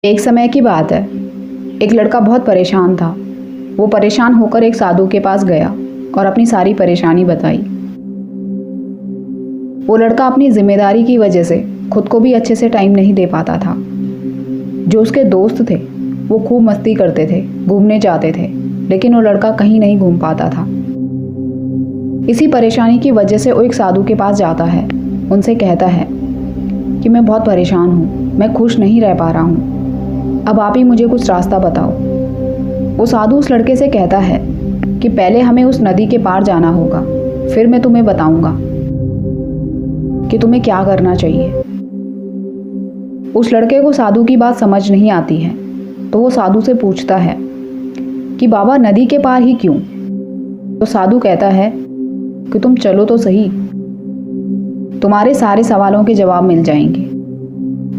एक समय की बात है। एक लड़का बहुत परेशान था। वो परेशान होकर एक साधु के पास गया और अपनी सारी परेशानी बताई। वो लड़का अपनी जिम्मेदारी की वजह से खुद को भी अच्छे से टाइम नहीं दे पाता था। जो उसके दोस्त थे वो खूब मस्ती करते थे, घूमने जाते थे, लेकिन वो लड़का कहीं नहीं घूम पाता था। इसी परेशानी की वजह से वो एक साधु के पास जाता है। उनसे कहता है कि मैं बहुत परेशान हूँ, मैं खुश नहीं रह पा रहा हूँ, अब आप ही मुझे कुछ रास्ता बताओ। वो साधु उस लड़के से कहता है कि पहले हमें उस नदी के पार जाना होगा, फिर मैं तुम्हें बताऊंगा कि तुम्हें क्या करना चाहिए। उस लड़के को साधु की बात समझ नहीं आती है, तो वो साधु से पूछता है कि बाबा नदी के पार ही क्यों? तो साधु कहता है कि तुम चलो तो सही, तुम्हारे सारे सवालों के जवाब मिल जाएंगे।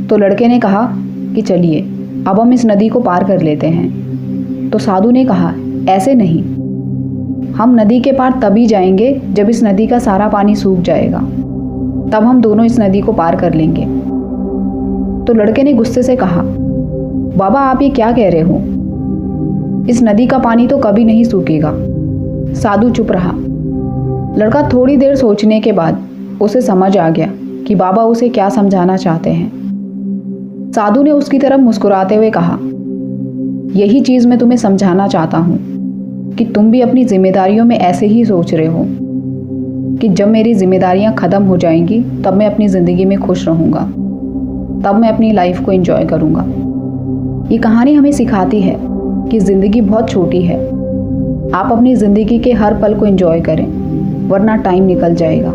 तो लड़के ने कहा कि चलिए अब हम इस नदी को पार कर लेते हैं। तो साधु ने कहा ऐसे नहीं, हम नदी के पार तभी जाएंगे जब इस नदी का सारा पानी सूख जाएगा, तब हम दोनों इस नदी को पार कर लेंगे। तो लड़के ने गुस्से से कहा बाबा आप ये क्या कह रहे हो, इस नदी का पानी तो कभी नहीं सूखेगा। साधु चुप रहा। लड़का थोड़ी देर सोचने के बाद उसे समझ आ गया कि बाबा उसे क्या समझाना चाहते हैं। साधु ने उसकी तरफ मुस्कुराते हुए कहा यही चीज़ मैं तुम्हें समझाना चाहता हूँ कि तुम भी अपनी जिम्मेदारियों में ऐसे ही सोच रहे हो कि जब मेरी जिम्मेदारियाँ ख़त्म हो जाएंगी तब मैं अपनी ज़िंदगी में खुश रहूँगा, तब मैं अपनी लाइफ को एंजॉय करूँगा। ये कहानी हमें सिखाती है कि ज़िंदगी बहुत छोटी है। आप अपनी ज़िंदगी के हर पल को एंजॉय करें, वरना टाइम निकल जाएगा।